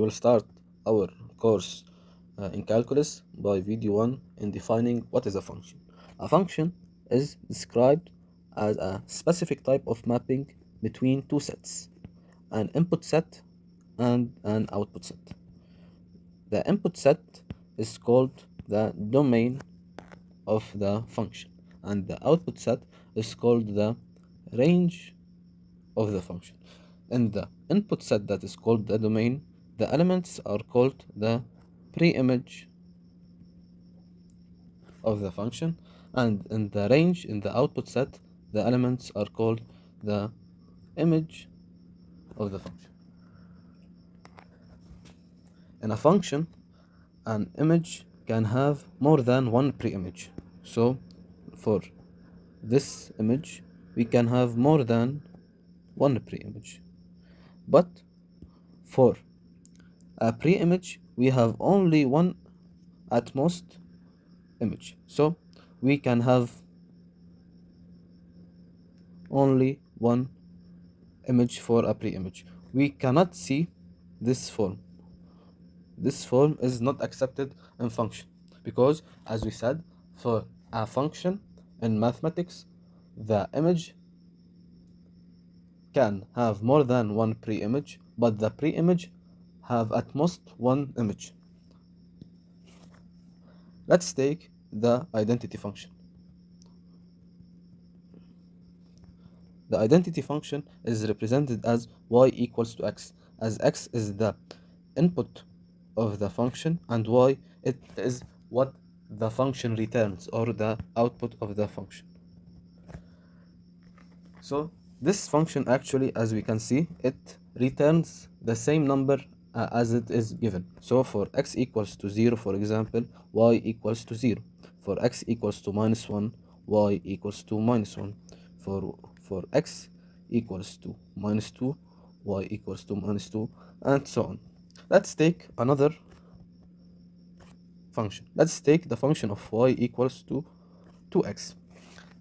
will start our course in calculus by video 1 in defining what is a function. A function is described as a specific type of mapping between two sets, an input set and an output set. The input set is called the domain of the function, and the output set is called the range of the function. In the input set that is called the domain, the elements are called the pre-image of the function, and in the range in the output set, the elements are called the image of the function. In a function, an image can have more than one pre-image. So for this image, we can have more than one pre-image. But for a pre-image, we have only one at most image. So we can have only one image for a pre-image. We cannot see this form. This form is not accepted in function because, as we said, for a function in mathematics, the image can have more than one pre-image, but the pre-image have at most one image. Let's take the identity function. The identity function is represented as y equals to x, as x is the input of the function and y it is what the function returns, or the output of the function. So this function actually, as we can see, it returns the same number as it is given. So for x equals to 0, for example, y equals to 0. For x equals to minus 1, y equals to minus 1. For x equals to minus 2, y equals to minus 2, and so on. Let's take another function. Let's take the function of y equals to 2x.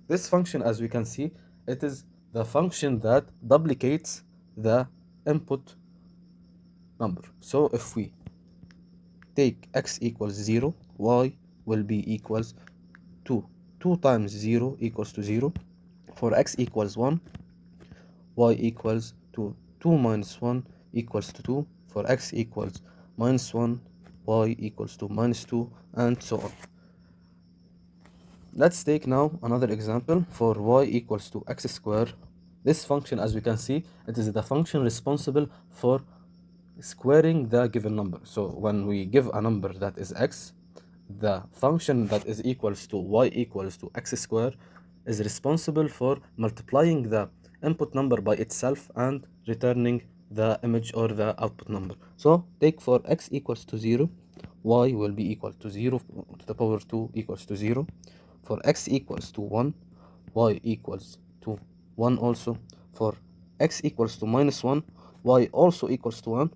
This function, as we can see, it is the function that duplicates the input number. So if we take x equals 0, y will be equals to 2 times 0 equals to 0. For x equals 1, y equals to 2 minus 1 equals to 2. For x equals minus 1, y equals to minus 2, and so on. Let's take now another example for y equals to x squared. This function, as we can see, it is the function responsible for squaring the given number. So when we give a number that is x, the function that is equals to y equals to x squared is responsible for multiplying the input number by itself and returning the image or the output number. So take for x equals to 0, y will be equal to 0 to the power 2 equals to 0. For x equals to 1, y equals to 1 also. For x equals to minus 1, y also equals to 1.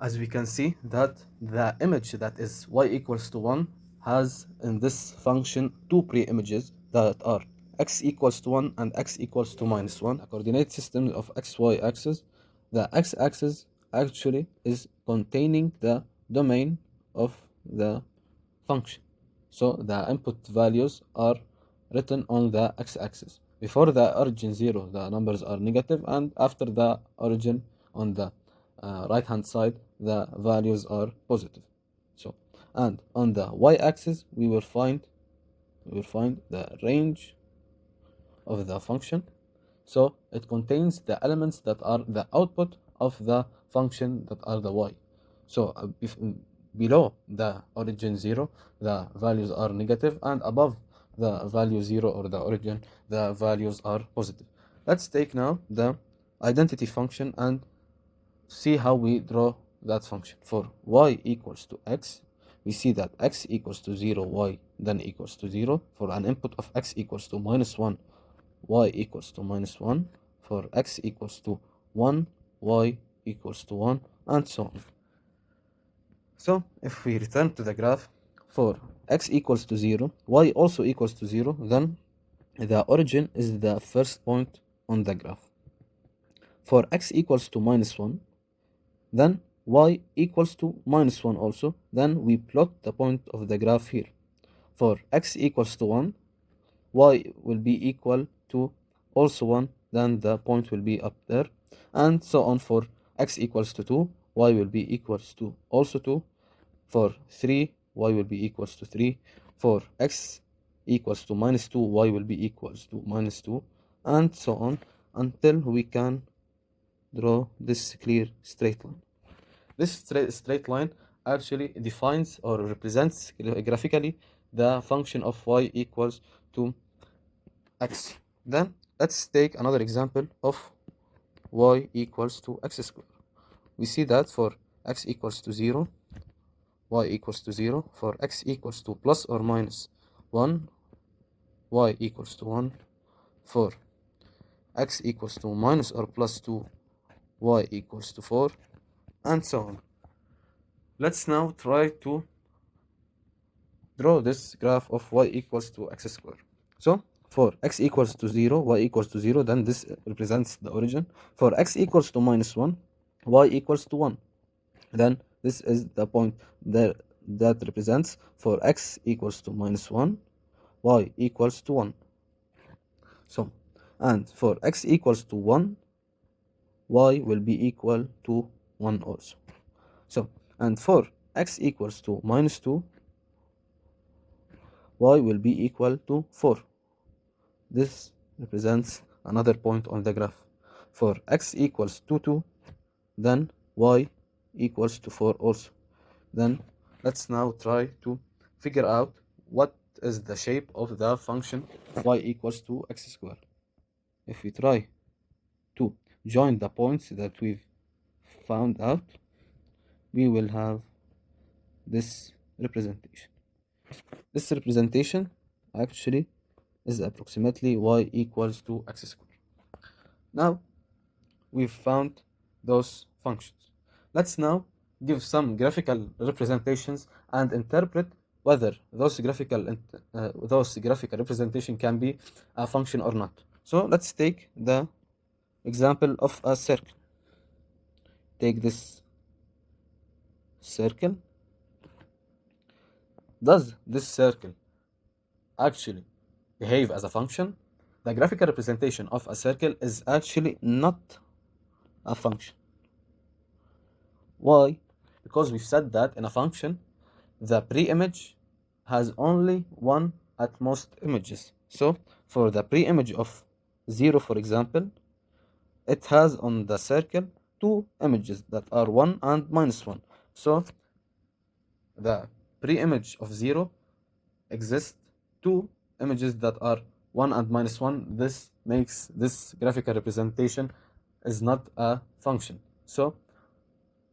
As we can see that the image that is y equals to 1 has in this function two pre-images that are x equals to 1 and x equals to minus 1. A coordinate system of xy axis. The x-axis actually is containing the domain of the function. So the input values are written on the x-axis. Before the origin 0, the numbers are negative, and after the origin on the right hand side, the values are positive. So, and on the y-axis, we will find the range of the function. So it contains the elements that are the output of the function that are the y. So if below the origin 0, the values are negative, and above the value 0 or the origin, the values are positive. Let's take now the identity function and see how we draw that function. For y equals to x, we see that x equals to 0, y then equals to 0. For an input of x equals to minus 1, y equals to minus 1. For x equals to 1, y equals to 1, and so on. So if we return to the graph, for x equals to 0, y also equals to 0, then the origin is the first point on the graph. For x equals to minus 1, then y equals to -1 also, then we plot the point of the graph here. For x equals to 1, y will be equal to also 1, then the point will be up there, and so on. For x equals to 2, y will be equals to also 2. For 3, y will be equals to 3. For x equals to -2, y will be equals to -2, and so on, until we can draw this clear straight line. This straight line actually defines or represents graphically the function of y equals to x. Then let's take another example of y equals to x squared. We see that for x equals to 0, y equals to 0. For x equals to plus or minus 1, y equals to 1. For x equals to minus or plus 2, y equals to 4, and so on. Let's now try to draw this graph of y equals to x squared. So for x equals to 0, y equals to 0, then this represents the origin. For x equals to -1, y equals to 1, then this is the point there that represents. For x equals to -1, y equals to 1. So, and for x equals to 1, y will be equal to 1 also. So, and for x equals to -2, y will be equal to 4. This represents another point on the graph. For x equals to 2, then y equals to 4 also. Then let's now try to figure out what is the shape of the function y equals to x squared. If we try to join the points that we've found out, we will have this representation. This representation actually is approximately y equals to x squared. Now we've found those functions. Let's now give some graphical representations and interpret whether those graphical representation can be a function or not. So let's take the example of a circle. Take this circle. Does this circle actually behave as a function? The graphical representation of a circle is actually not a function. Why? Because we've said that in a function, the pre-image has only one at most images. So for the pre-image of 0, for example, it has on the circle two images that are 1 and -1. So the pre-image of 0 exists two images that are 1 and -1. This makes this graphical representation is not a function. So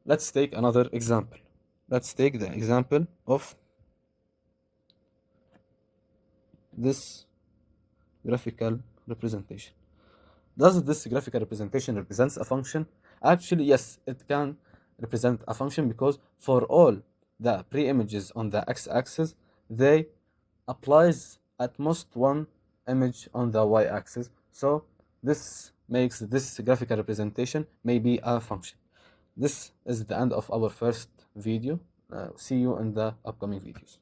let's take another example. Let's take the example of this graphical representation. Does this graphical representation represents a function? Actually, yes, it can represent a function because for all the pre-images on the x-axis, they applies at most one image on the y-axis. So this makes this graphical representation may be a function. This is the end of our first video. See you in the upcoming videos.